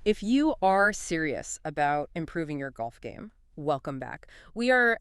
If you are serious about improving your golf game, welcome back. We are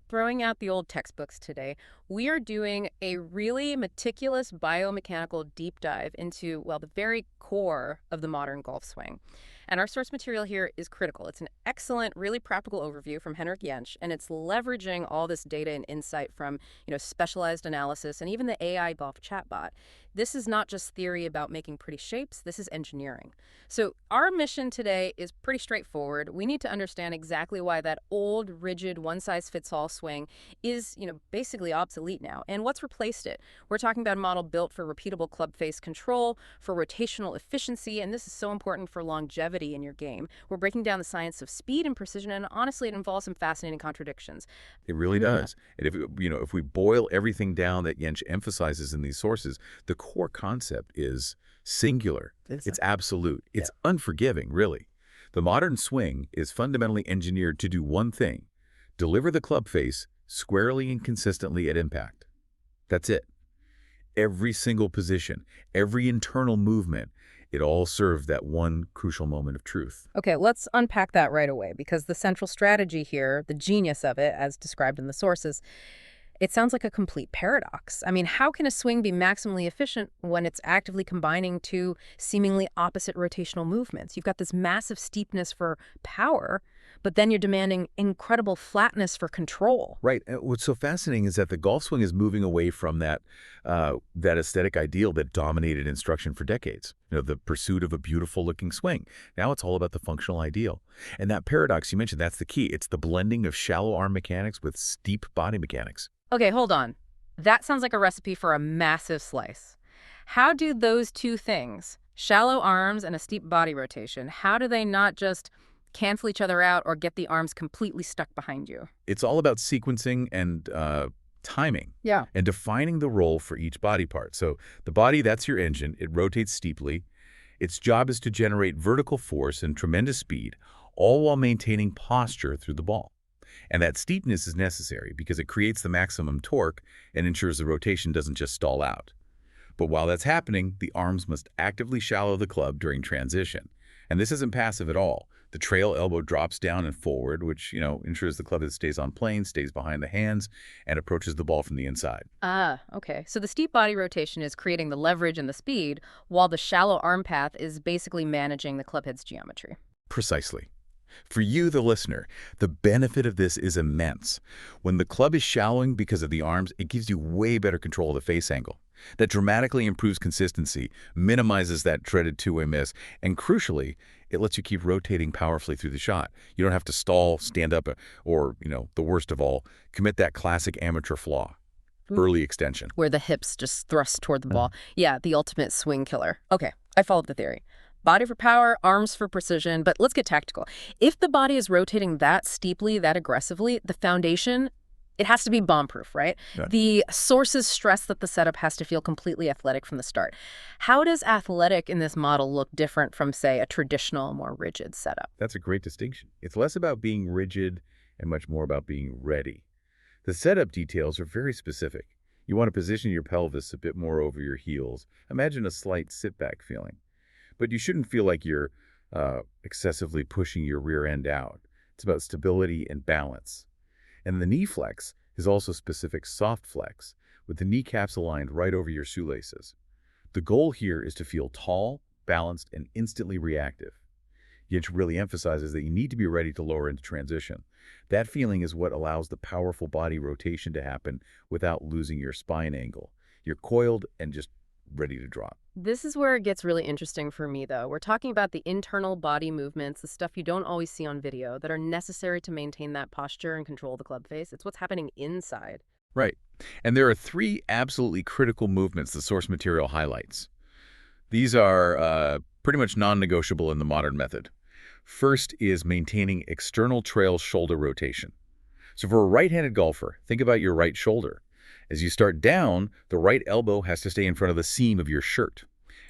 throwing out the old textbooks today. We are doing a really meticulous biomechanical deep dive into, well, the very core of the modern golf swing. And our source material here is critical. It's an excellent, really practical overview from Henrik Jensch, and it's leveraging all this data and insight from, specialized analysis and even the AI golf chatbot. This is not just theory about making pretty shapes, this is engineering. So our mission today is pretty straightforward. We need to understand exactly why that old, rigid, one-size-fits-all swing is, basically obsolete now, and what's replaced it. We're talking about a model built for repeatable club face control, for rotational efficiency, and this is so important for longevity in your game. We're breaking down the science of speed and precision, and honestly, it involves some fascinating contradictions. It really Yeah. does. And if we boil everything down that Jensch emphasizes in these sources, the core concept is singular. Is It's it? absolute. Yeah. It's unforgiving, really. The modern swing is fundamentally engineered to do one thing: deliver the club face squarely and consistently at impact. That's it. Every single position, every internal movement, it all serves that one crucial moment of truth. Okay, let's unpack that right away because the central strategy here, the genius of it, as described in the sources, it sounds like a complete paradox. I mean, how can a swing be maximally efficient when it's actively combining two seemingly opposite rotational movements? You've got this massive steepness for power, but then you're demanding incredible flatness for control. Right. And what's so fascinating is that the golf swing is moving away from that aesthetic ideal that dominated instruction for decades. The pursuit of a beautiful-looking swing. Now it's all about the functional ideal. And that paradox you mentioned, that's the key. It's the blending of shallow arm mechanics with steep body mechanics. Okay, hold on. That sounds like a recipe for a massive slice. How do those two things, shallow arms and a steep body rotation, how do they not just cancel each other out or get the arms completely stuck behind you? It's all about sequencing and timing Yeah. and defining the role for each body part. So the body, that's your engine. It rotates steeply. Its job is to generate vertical force and tremendous speed, all while maintaining posture through the ball. And that steepness is necessary because it creates the maximum torque and ensures the rotation doesn't just stall out. But while that's happening, the arms must actively shallow the club during transition. And this isn't passive at all. The trail elbow drops down and forward, which, ensures the club head stays on plane, stays behind the hands, and approaches the ball from the inside. Ah, okay. So the steep body rotation is creating the leverage and the speed, while the shallow arm path is basically managing the club head's geometry. Precisely. For you, the listener, the benefit of this is immense. When the club is shallowing because of the arms, it gives you way better control of the face angle. That dramatically improves consistency, minimizes that dreaded two-way miss, and crucially, it lets you keep rotating powerfully through the shot. You don't have to stall, stand up, or, the worst of all, commit that classic amateur flaw, early extension. Where the hips just thrust toward the ball. Yeah, the ultimate swing killer. Okay, I followed the theory. Body for power, arms for precision, but let's get tactical. If the body is rotating that steeply, that aggressively, the foundation, it has to be bomb-proof, right? Right. The sources stress that the setup has to feel completely athletic from the start. How does athletic in this model look different from, say, a traditional, more rigid setup? That's a great distinction. It's less about being rigid and much more about being ready. The setup details are very specific. You want to position your pelvis a bit more over your heels. Imagine a slight sit-back feeling. But you shouldn't feel like you're excessively pushing your rear end out. It's about stability and balance. And the knee flex is also specific soft flex, with the kneecaps aligned right over your shoelaces. The goal here is to feel tall, balanced, and instantly reactive. Yinch really emphasizes that you need to be ready to lower into transition. That feeling is what allows the powerful body rotation to happen without losing your spine angle. You're coiled and just ready to drop. This is where it gets really interesting for me, though. We're talking about the internal body movements, the stuff you don't always see on video that are necessary to maintain that posture and control the club face. It's what's happening inside. Right. And there are three absolutely critical movements the source material highlights. These are pretty much non-negotiable in the modern method. First is maintaining external trail shoulder rotation. So for a right-handed golfer, think about your right shoulder. As you start down, the right elbow has to stay in front of the seam of your shirt,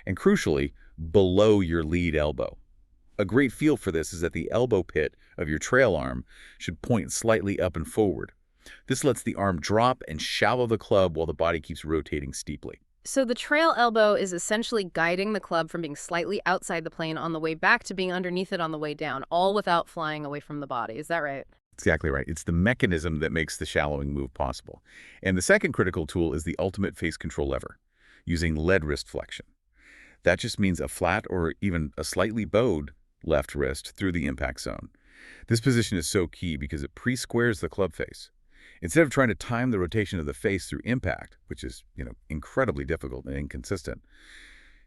and crucially, below your lead elbow. A great feel for this is that the elbow pit of your trail arm should point slightly up and forward. This lets the arm drop and shallow the club while the body keeps rotating steeply. So the trail elbow is essentially guiding the club from being slightly outside the plane on the way back to being underneath it on the way down, all without flying away from the body. Is that right? Exactly right. It's the mechanism that makes the shallowing move possible. And the second critical tool is the ultimate face control lever, using lead wrist flexion. That just means a flat or even a slightly bowed left wrist through the impact zone. This position is so key because it pre-squares the club face. Instead of trying to time the rotation of the face through impact, which is, incredibly difficult and inconsistent,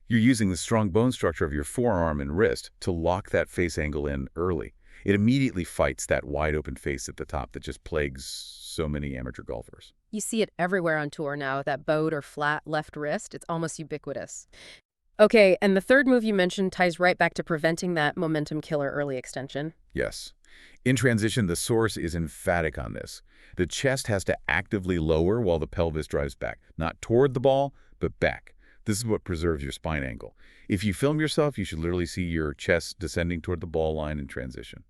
you're using the strong bone structure of your forearm and wrist to lock that face angle in early. It immediately fights that wide open face at the top that just plagues so many amateur golfers. You see it everywhere on tour now, that bowed or flat left wrist. It's almost ubiquitous. Okay, and the third move you mentioned ties right back to preventing that momentum killer early extension. Yes. In transition, the source is emphatic on this. The chest has to actively lower while the pelvis drives back, not toward the ball, but back. This is what preserves your spine angle. If you film yourself, you should literally see your chest descending toward the ball line in transition.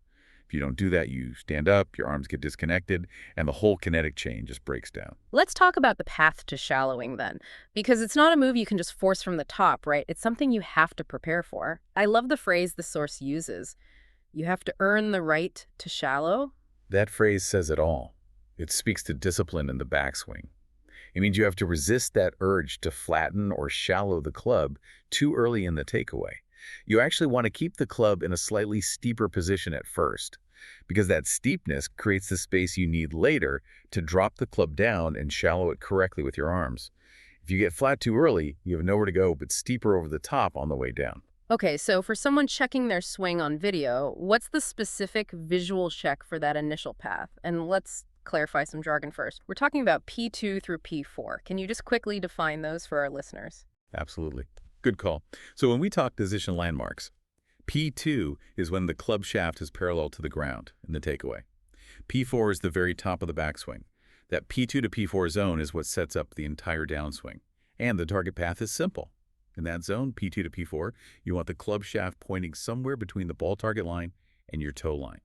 If you don't do that, you stand up, your arms get disconnected, and the whole kinetic chain just breaks down. Let's talk about the path to shallowing then, because it's not a move you can just force from the top, right? It's something you have to prepare for. I love the phrase the source uses. You have to earn the right to shallow. That phrase says it all. It speaks to discipline in the backswing. It means you have to resist that urge to flatten or shallow the club too early in the takeaway. You actually want to keep the club in a slightly steeper position at first, because that steepness creates the space you need later to drop the club down and shallow it correctly with your arms. If you get flat too early, you have nowhere to go but steeper over the top on the way down. Okay, so for someone checking their swing on video, what's the specific visual check for that initial path? And let's clarify some jargon first. We're talking about P2 through P4. Can you just quickly define those for our listeners? Absolutely. Good call. So when we talk position landmarks, P2 is when the club shaft is parallel to the ground in the takeaway. P4 is the very top of the backswing. That P2 to P4 zone is what sets up the entire downswing. And the target path is simple. In that zone, P2 to P4, you want the club shaft pointing somewhere between the ball target line and your toe line.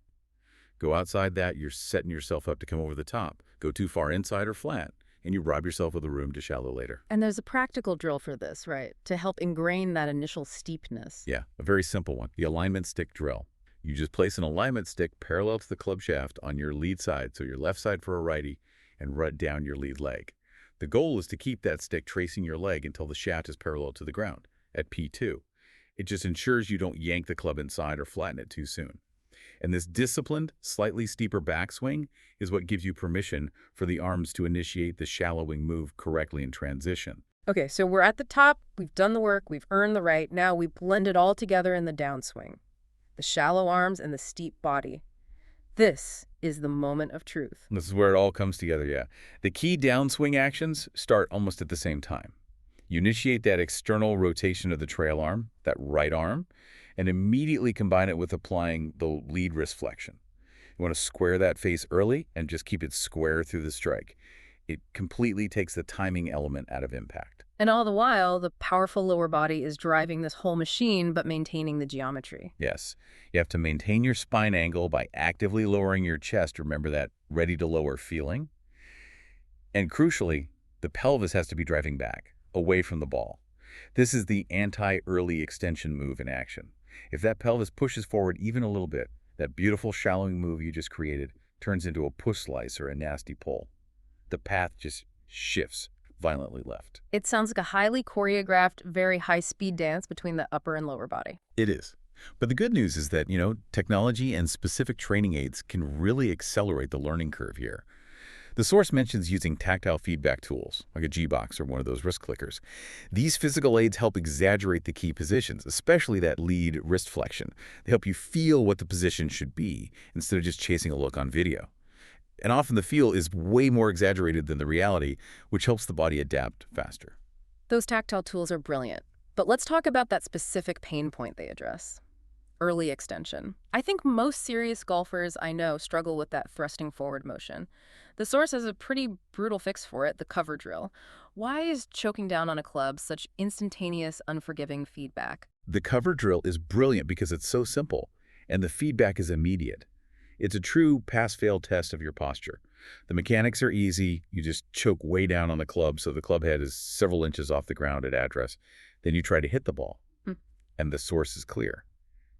Go outside that, you're setting yourself up to come over the top. Go too far inside or flat, and you rob yourself of the room to shallow later. And there's a practical drill for this, right? To help ingrain that initial steepness. Yeah, a very simple one, the alignment stick drill. You just place an alignment stick parallel to the club shaft on your lead side, so your left side for a righty, and run down your lead leg. The goal is to keep that stick tracing your leg until the shaft is parallel to the ground, at P2. It just ensures you don't yank the club inside or flatten it too soon. And this disciplined, slightly steeper backswing is what gives you permission for the arms to initiate the shallowing move correctly in transition. Okay, so we're at the top, we've done the work, we've earned the right, now we blend it all together in the downswing. The shallow arms and the steep body. This is the moment of truth. This is where it all comes together, yeah. The key downswing actions start almost at the same time. You initiate that external rotation of the trail arm, that right arm, and immediately combine it with applying the lead wrist flexion. You want to square that face early and just keep it square through the strike. It completely takes the timing element out of impact. And all the while, the powerful lower body is driving this whole machine, but maintaining the geometry. Yes, you have to maintain your spine angle by actively lowering your chest. Remember that ready to lower feeling? And crucially, the pelvis has to be driving back, away from the ball. This is the anti-early extension move in action. If that pelvis pushes forward even a little bit, that beautiful shallowing move you just created turns into a push slice or a nasty pull. The path just shifts violently left. It sounds like a highly choreographed, very high-speed dance between the upper and lower body. It is. But the good news is that, technology and specific training aids can really accelerate the learning curve here. The source mentions using tactile feedback tools, like a G-Box or one of those wrist clickers. These physical aids help exaggerate the key positions, especially that lead wrist flexion. They help you feel what the position should be instead of just chasing a look on video. And often the feel is way more exaggerated than the reality, which helps the body adapt faster. Those tactile tools are brilliant. But let's talk about that specific pain point they address. Early extension. I think most serious golfers I know struggle with that thrusting forward motion. The source has a pretty brutal fix for it, the cover drill. Why is choking down on a club such instantaneous, unforgiving feedback? The cover drill is brilliant because it's so simple, and the feedback is immediate. It's a true pass-fail test of your posture. The mechanics are easy. You just choke way down on the club so the club head is several inches off the ground at address. Then you try to hit the ball, Hmm. and the source is clear.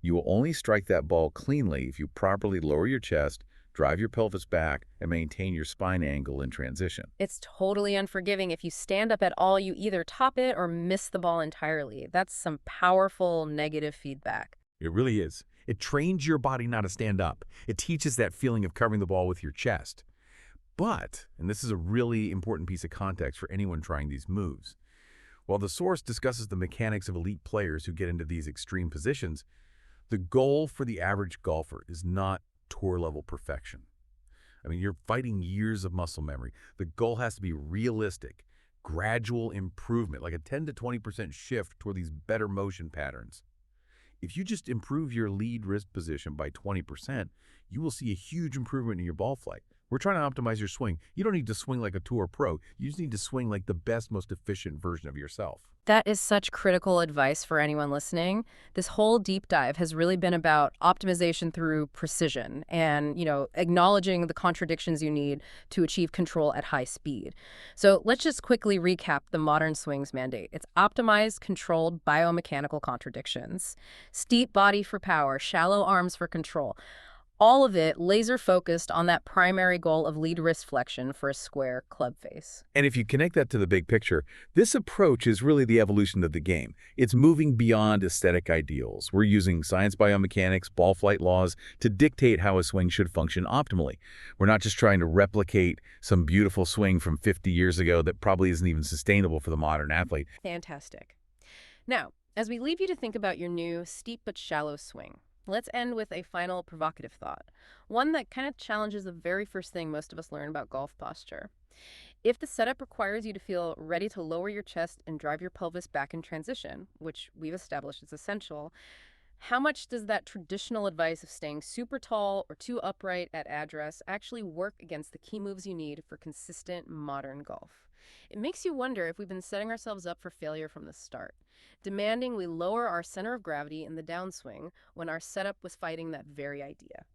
You will only strike that ball cleanly if you properly lower your chest, drive your pelvis back, and maintain your spine angle in transition. It's totally unforgiving. If you stand up at all, you either top it or miss the ball entirely. That's some powerful negative feedback. It really is. It trains your body not to stand up. It teaches that feeling of covering the ball with your chest. But, and this is a really important piece of context for anyone trying these moves, while the source discusses the mechanics of elite players who get into these extreme positions, the goal for the average golfer is not tour-level perfection. I mean, you're fighting years of muscle memory. The goal has to be realistic, gradual improvement, like a 10 to 20% shift toward these better motion patterns. If you just improve your lead wrist position by 20%, you will see a huge improvement in your ball flight. We're trying to optimize your swing. You don't need to swing like a tour pro. You just need to swing like the best, most efficient version of yourself. That is such critical advice for anyone listening. This whole deep dive has really been about optimization through precision and, acknowledging the contradictions you need to achieve control at high speed. So let's just quickly recap the modern swings mandate. It's optimized, controlled biomechanical contradictions. Steep body for power, shallow arms for control. All of it laser focused on that primary goal of lead wrist flexion for a square club face. And if you connect that to the big picture, this approach is really the evolution of the game. It's moving beyond aesthetic ideals. We're using science biomechanics, ball flight laws to dictate how a swing should function optimally. We're not just trying to replicate some beautiful swing from 50 years ago that probably isn't even sustainable for the modern athlete. Fantastic. Now, as we leave you to think about your new steep but shallow swing, let's end with a final provocative thought, one that kind of challenges the very first thing most of us learn about golf posture. If the setup requires you to feel ready to lower your chest and drive your pelvis back in transition, which we've established is essential, how much does that traditional advice of staying super tall or too upright at address actually work against the key moves you need for consistent modern golf? It makes you wonder if we've been setting ourselves up for failure from the start, demanding we lower our center of gravity in the downswing when our setup was fighting that very idea.